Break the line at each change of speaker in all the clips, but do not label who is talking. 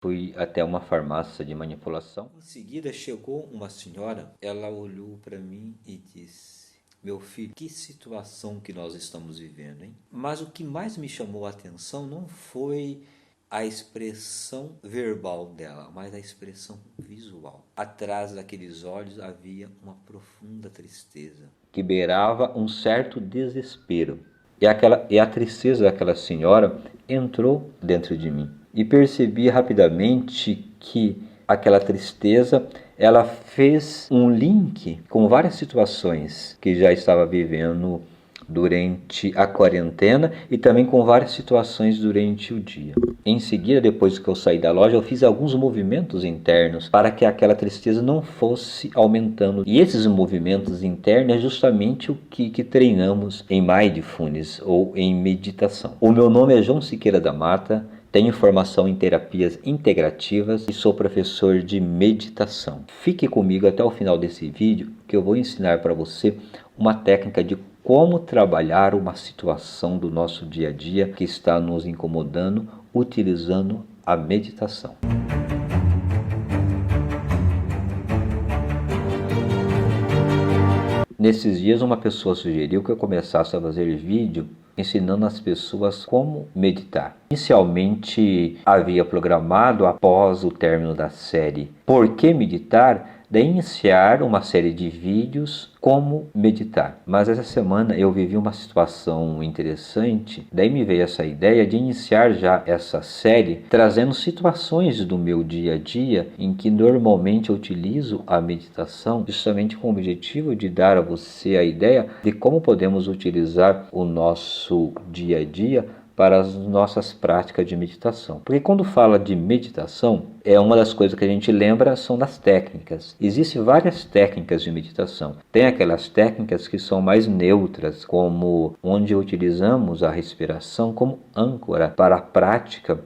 Fui até uma farmácia de manipulação.
Em seguida chegou uma senhora, ela olhou para mim e disse: "Meu filho, que situação que nós estamos vivendo, hein?" Mas o que mais me chamou a atenção não foi a expressão verbal dela, mas a expressão visual. Atrás daqueles olhos havia uma profunda tristeza,
Que beirava um certo desespero. E a tristeza daquela senhora entrou dentro de mim. E percebi rapidamente que aquela tristeza, ela fez um link com várias situações que já estava vivendo durante a quarentena e também com várias situações durante o dia. Em seguida, depois que eu saí da loja, eu fiz alguns movimentos internos para que aquela tristeza não fosse aumentando. E esses movimentos internos é justamente o que treinamos em Mindfulness ou em meditação. O meu nome é João Siqueira da Mata. Tenho formação em terapias integrativas e sou professor de meditação. Fique comigo até o final desse vídeo que eu vou ensinar para você uma técnica de como trabalhar uma situação do nosso dia a dia que está nos incomodando utilizando a meditação. Nesses dias uma pessoa sugeriu que eu começasse a fazer vídeo ensinando as pessoas como meditar. Inicialmente havia programado, após o término da série Por que Meditar?, de iniciar uma série de vídeos como meditar. Mas essa semana eu vivi uma situação interessante, daí me veio essa ideia de iniciar já essa série trazendo situações do meu dia a dia em que normalmente eu utilizo a meditação justamente com o objetivo de dar a você a ideia de como podemos utilizar o nosso dia a dia para as nossas práticas de meditação. Porque quando fala de meditação, uma das coisas que a gente lembra são das técnicas. Existem várias técnicas de meditação. Tem aquelas técnicas que são mais neutras, como onde utilizamos a respiração como âncora para a prática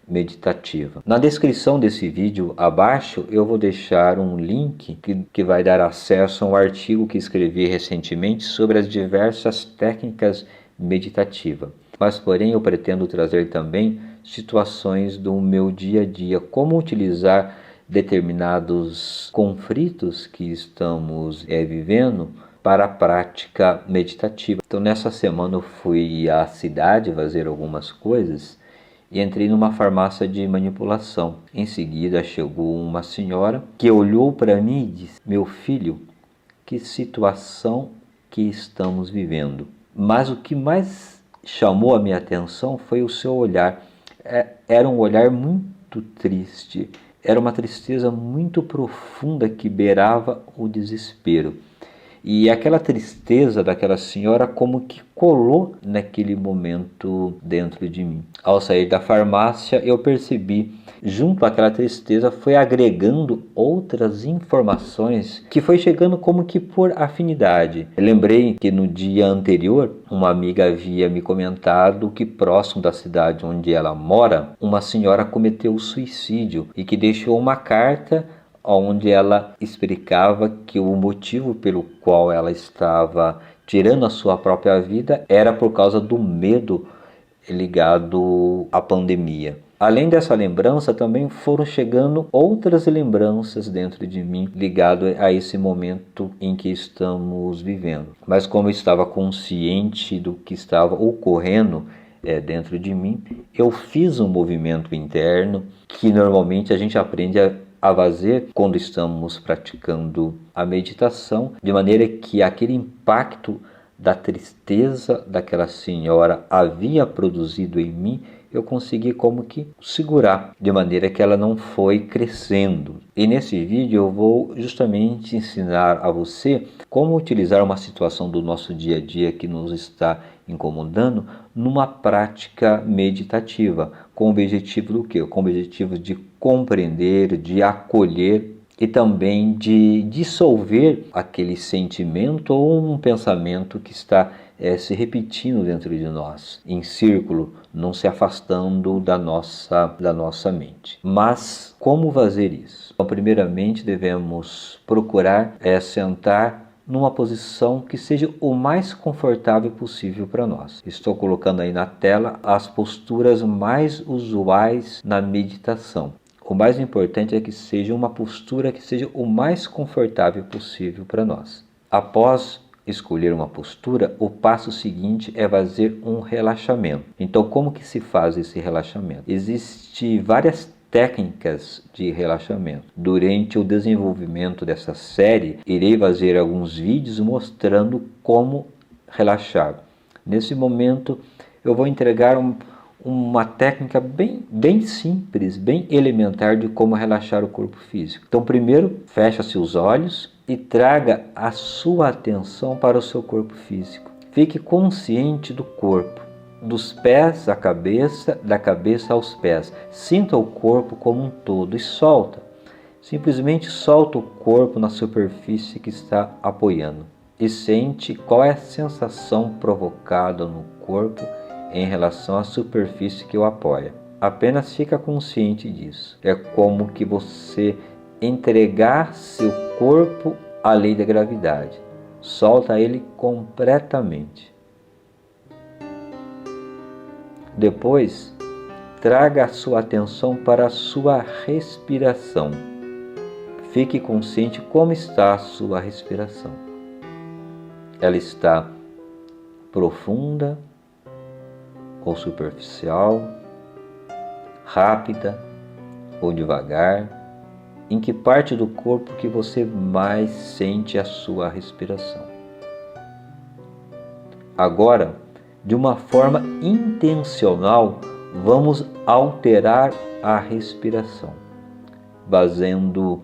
meditativa. Na descrição desse vídeo abaixo eu vou deixar um link que vai dar acesso a um artigo que escrevi recentemente sobre as diversas técnicas meditativas. Mas porém eu pretendo trazer também situações do meu dia a dia, como utilizar determinados conflitos que estamos vivendo para a prática meditativa. Então nessa semana eu fui à cidade fazer algumas coisas e entrei numa farmácia de manipulação. Em seguida chegou uma senhora que olhou para mim e disse: "Meu filho, que situação que estamos vivendo." Mas o que mais chamou a minha atenção foi o seu olhar. Era um olhar muito triste, era uma tristeza muito profunda que beirava o desespero. E aquela tristeza daquela senhora como que colou naquele momento dentro de mim. Ao sair da farmácia eu percebi, junto àquela tristeza foi agregando outras informações que foi chegando como que por afinidade. Eu lembrei que no dia anterior uma amiga havia me comentado que próximo da cidade onde ela mora, uma senhora cometeu suicídio e que deixou uma carta onde ela explicava que o motivo pelo qual ela estava tirando a sua própria vida era por causa do medo ligado à pandemia. Além dessa lembrança, também foram chegando outras lembranças dentro de mim ligado a esse momento em que estamos vivendo. Mas como eu estava consciente do que estava ocorrendo dentro de mim, eu fiz um movimento interno que normalmente a gente aprende a fazer quando estamos praticando a meditação, de maneira que aquele impacto da tristeza daquela senhora havia produzido em mim, eu consegui como que segurar, de maneira que ela não foi crescendo. E nesse vídeo eu vou justamente ensinar a você como utilizar uma situação do nosso dia a dia que nos está incomodando numa prática meditativa, com o objetivo do quê? Com o objetivo de compreender, de acolher e também de dissolver aquele sentimento ou um pensamento que está se repetindo dentro de nós, em círculo, não se afastando da nossa mente. Mas como fazer isso? Então, primeiramente devemos procurar sentar numa posição que seja o mais confortável possível para nós. Estou colocando aí na tela as posturas mais usuais na meditação. O mais importante é que seja uma postura que seja o mais confortável possível para nós. Após escolher uma postura, o passo seguinte é fazer um relaxamento. Então, como que se faz esse relaxamento? Existem várias técnicas de relaxamento. Durante o desenvolvimento dessa série, irei fazer alguns vídeos mostrando como relaxar. Nesse momento, eu vou entregar uma técnica bem simples, bem elementar de como relaxar o corpo físico. Então, primeiro, fecha-se os olhos e traga a sua atenção para o seu corpo físico. Fique consciente do corpo, dos pés à cabeça, da cabeça aos pés. Sinta o corpo como um todo e solta. Simplesmente solta o corpo na superfície que está apoiando e sente qual é a sensação provocada no corpo em relação à superfície que o apoia. Apenas fica consciente disso. É como que você entregar seu corpo à lei da gravidade. Solta ele completamente. Depois, traga a sua atenção para a sua respiração. Fique consciente como está a sua respiração. Ela está profunda ou superficial, rápida ou devagar? Em que parte do corpo que você mais sente a sua respiração? Agora, de uma forma intencional, vamos alterar a respiração, fazendo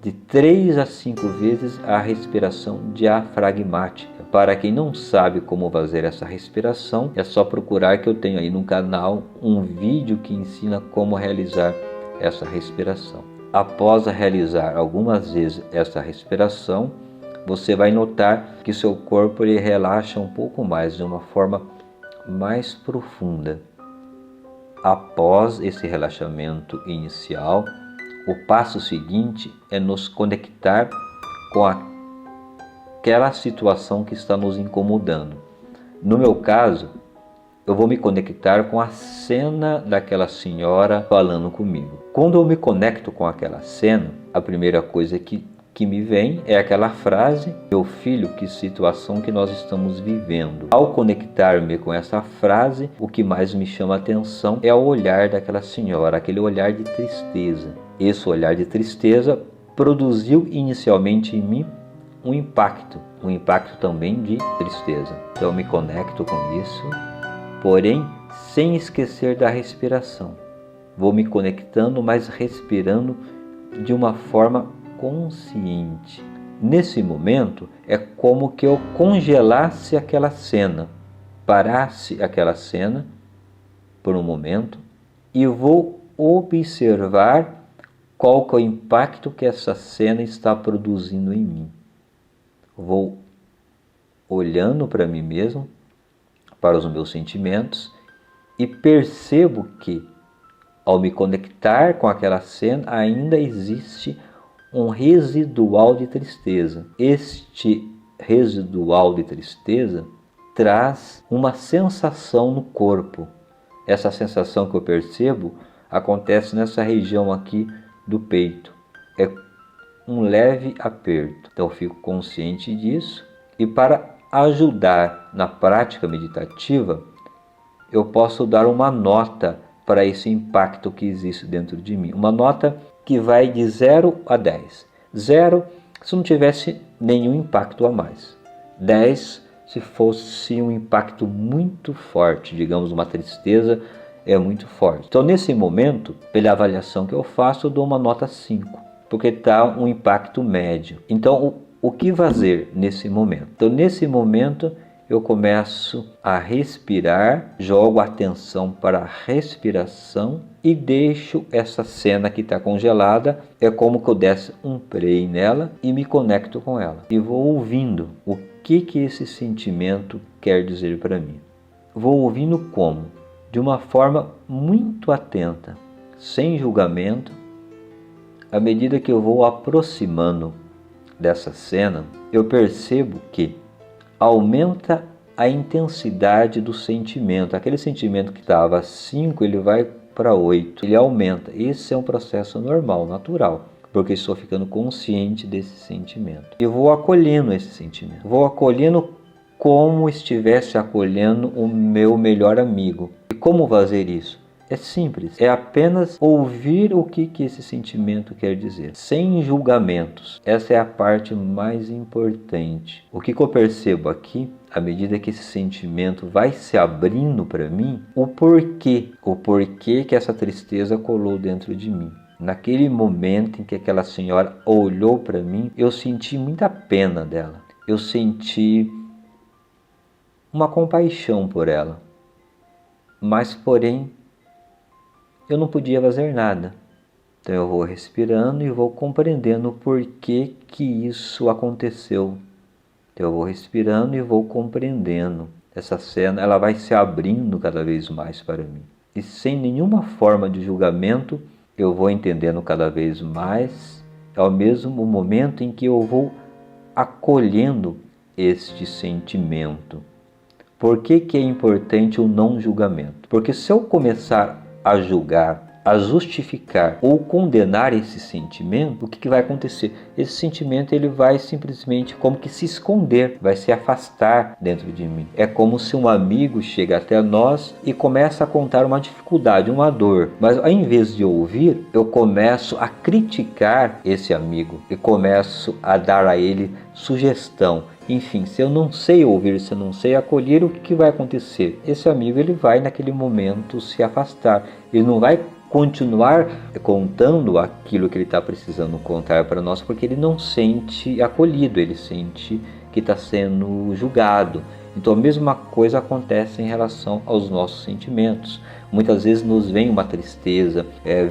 de 3 a 5 vezes a respiração diafragmática. Para quem não sabe como fazer essa respiração, é só procurar que eu tenho aí no canal um vídeo que ensina como realizar essa respiração. Após realizar algumas vezes essa respiração, você vai notar que seu corpo ele relaxa um pouco mais, de uma forma mais profunda. Após esse relaxamento inicial, o passo seguinte é nos conectar com aquela situação que está nos incomodando. No meu caso, eu vou me conectar com a cena daquela senhora falando comigo. Quando eu me conecto com aquela cena, a primeira coisa que me vem é aquela frase: meu filho, que situação que nós estamos vivendo. Ao conectar-me com essa frase, o que mais me chama a atenção é o olhar daquela senhora, aquele olhar de tristeza. Esse olhar de tristeza produziu inicialmente em mim um impacto também de tristeza. Então eu me conecto com isso, porém sem esquecer da respiração. Vou me conectando, mas respirando de uma forma consciente. Nesse momento é como que eu congelasse aquela cena, parasse aquela cena por um momento e vou observar qual que é o impacto que essa cena está produzindo em mim. Vou olhando para mim mesmo, para os meus sentimentos, e percebo que, ao me conectar com aquela cena, ainda existe um residual de tristeza. Este residual de tristeza traz uma sensação no corpo. Essa sensação que eu percebo acontece nessa região aqui do peito. É um leve aperto. Então eu fico consciente disso, e para ajudar na prática meditativa, eu posso dar uma nota para esse impacto que existe dentro de mim. Uma nota que vai de 0 a 10. 0 se não tivesse nenhum impacto a mais. 10 se fosse um impacto muito forte, digamos uma tristeza é muito forte. Então nesse momento, pela avaliação que eu faço, eu dou uma nota 5. Porque está um impacto médio. Então, o que fazer nesse momento? Então, nesse momento, eu começo a respirar, jogo a atenção para a respiração e deixo essa cena que está congelada. É como que eu desse um play nela e me conecto com ela. E vou ouvindo o que esse sentimento quer dizer para mim. Vou ouvindo como? De uma forma muito atenta, sem julgamento. À medida que eu vou aproximando dessa cena, eu percebo que aumenta a intensidade do sentimento. Aquele sentimento que estava 5, ele vai para 8, ele aumenta. Esse é um processo normal, natural, porque estou ficando consciente desse sentimento. E vou acolhendo esse sentimento. Vou acolhendo como estivesse acolhendo o meu melhor amigo. E como fazer isso? É simples, é apenas ouvir o que esse sentimento quer dizer, sem julgamentos. Essa é a parte mais importante. O que eu percebo aqui, à medida que esse sentimento vai se abrindo para mim, o porquê que essa tristeza colou dentro de mim. Naquele momento em que aquela senhora olhou para mim, eu senti muita pena dela. Eu senti uma compaixão por ela. Mas, porém, eu não podia fazer nada. Então eu vou respirando e vou compreendendo o porquê que isso aconteceu. Então eu vou respirando e vou compreendendo. Essa cena, ela vai se abrindo cada vez mais para mim. E sem nenhuma forma de julgamento, eu vou entendendo cada vez mais. É o mesmo momento em que eu vou acolhendo este sentimento. Por que é importante o não julgamento? Porque se eu começar a julgar, a justificar ou condenar esse sentimento, o que vai acontecer? Esse sentimento ele vai simplesmente como que se esconder, vai se afastar dentro de mim. É como se um amigo chega até nós e começa a contar uma dificuldade, uma dor. Mas ao invés de ouvir, eu começo a criticar esse amigo e começo a dar a ele sugestão. Enfim, se eu não sei ouvir, se eu não sei acolher, o que vai acontecer? Esse amigo ele vai naquele momento se afastar. Ele não vai continuar contando aquilo que ele está precisando contar para nós, porque ele não sente acolhido, ele sente que está sendo julgado. Então a mesma coisa acontece em relação aos nossos sentimentos. Muitas vezes nos vem uma tristeza,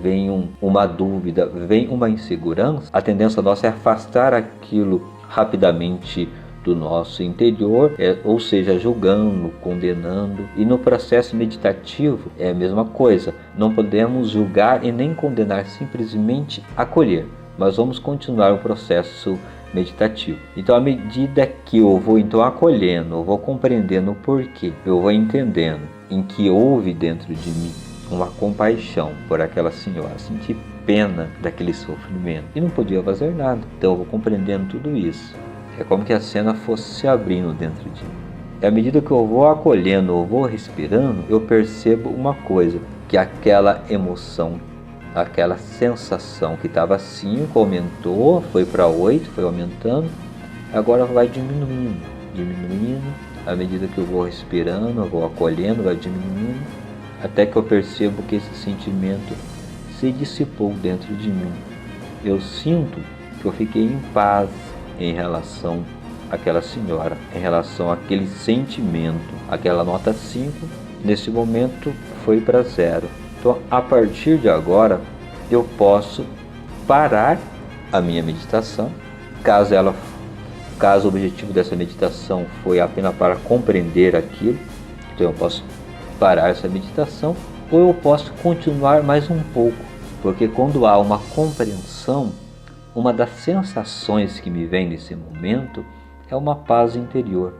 vem uma dúvida, vem uma insegurança. A tendência nossa é afastar aquilo rapidamente do nosso interior, ou seja, julgando, condenando. E no processo meditativo é a mesma coisa. Não podemos julgar e nem condenar, simplesmente acolher. Mas vamos continuar o processo meditativo. Então, à medida que eu vou acolhendo, eu vou compreendendo o porquê, eu vou entendendo em que houve dentro de mim uma compaixão por aquela senhora, senti pena daquele sofrimento e não podia fazer nada. Então eu vou compreendendo tudo isso. É como que a cena fosse se abrindo dentro de mim. E à medida que eu vou acolhendo, eu vou respirando, eu percebo uma coisa, que aquela emoção, aquela sensação que estava 5, aumentou, foi para 8, foi aumentando, agora vai diminuindo, à medida que eu vou respirando, eu vou acolhendo, vai diminuindo, até que eu percebo que esse sentimento se dissipou dentro de mim. Eu sinto que eu fiquei em paz em relação àquela senhora, em relação àquele sentimento. Aquela nota 5, nesse momento, foi para 0. Então, a partir de agora, eu posso parar a minha meditação, caso o objetivo dessa meditação foi apenas para compreender aquilo, então eu posso parar essa meditação, ou eu posso continuar mais um pouco, porque quando há uma compreensão, uma das sensações que me vem nesse momento é uma paz interior.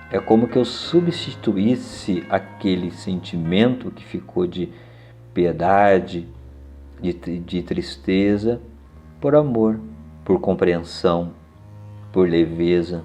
É como que eu substituísse aquele sentimento que ficou de piedade, de tristeza, por amor, por compreensão, por leveza,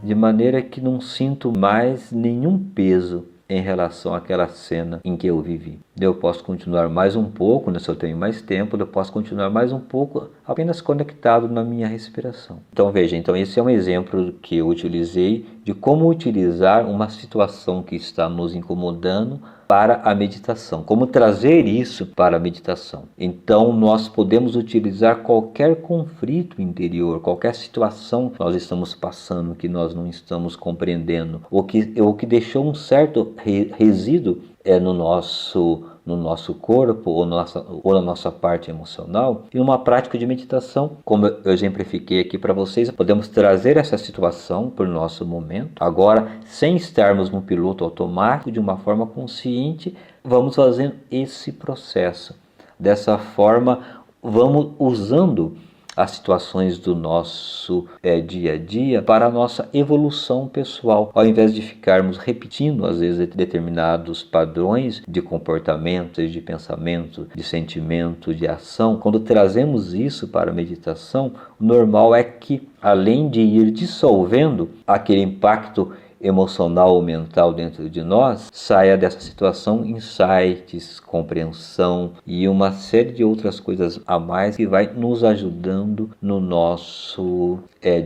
de maneira que não sinto mais nenhum peso em relação àquela cena em que eu vivi. Eu posso continuar mais um pouco, se eu tenho mais tempo, eu posso continuar mais um pouco apenas conectado na minha respiração. Então veja, esse é um exemplo que eu utilizei de como utilizar uma situação que está nos incomodando para a meditação, como trazer isso para a meditação. Então nós podemos utilizar qualquer conflito interior, qualquer situação que nós estamos passando, que nós não estamos compreendendo, ou que deixou um certo resíduo no nosso corpo ou na nossa parte emocional. E numa prática de meditação, como eu exemplifiquei aqui para vocês, podemos trazer essa situação para o nosso momento. Agora, sem estarmos no piloto automático, de uma forma consciente, vamos fazendo esse processo. Dessa forma, vamos usando as situações do nosso dia a dia para a nossa evolução pessoal, ao invés de ficarmos repetindo às vezes determinados padrões de comportamento, de pensamento, de sentimento, de ação. Quando trazemos isso para a meditação, o normal é que, além de ir dissolvendo aquele impacto emocional ou mental dentro de nós, saia dessa situação insights, compreensão e uma série de outras coisas a mais que vai nos ajudando no nosso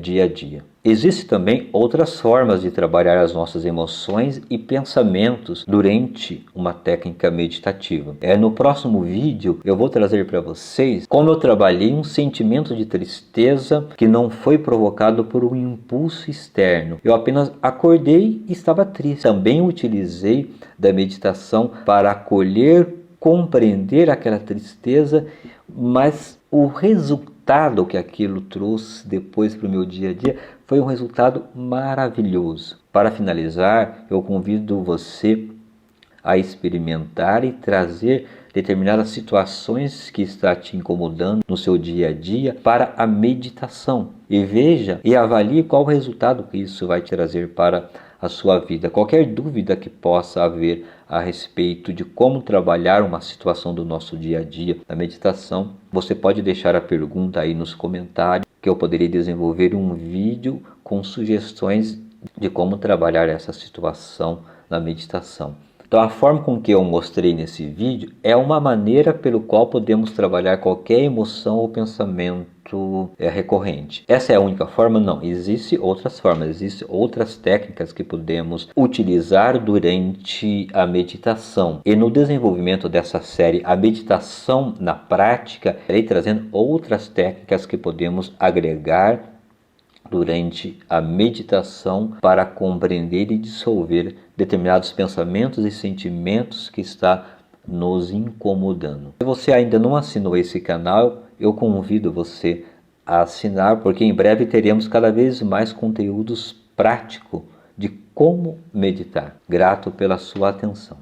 dia a dia. Existem também outras formas de trabalhar as nossas emoções e pensamentos durante uma técnica meditativa. No próximo vídeo eu vou trazer para vocês como eu trabalhei um sentimento de tristeza que não foi provocado por um impulso externo. Eu apenas acordei e estava triste. Também utilizei da meditação para acolher, compreender aquela tristeza, mas o resultado que aquilo trouxe depois para o meu dia a dia foi um resultado maravilhoso. Para finalizar, eu convido você a experimentar e trazer determinadas situações que está te incomodando no seu dia a dia para a meditação. E veja e avalie qual o resultado que isso vai trazer para a sua vida. Qualquer dúvida que possa haver a respeito de como trabalhar uma situação do nosso dia a dia na meditação, você pode deixar a pergunta aí nos comentários, que eu poderia desenvolver um vídeo com sugestões de como trabalhar essa situação na meditação. Então, a forma com que eu mostrei nesse vídeo é uma maneira pelo qual podemos trabalhar qualquer emoção ou pensamento recorrente. Essa é a única forma? Não. Existem outras formas, existem outras técnicas que podemos utilizar durante a meditação. E no desenvolvimento dessa série, a meditação na prática, irei trazendo outras técnicas que podemos agregar durante a meditação para compreender e dissolver determinados pensamentos e sentimentos que está nos incomodando. Se você ainda não assinou esse canal, eu convido você a assinar, porque em breve teremos cada vez mais conteúdos práticos de como meditar. Grato pela sua atenção.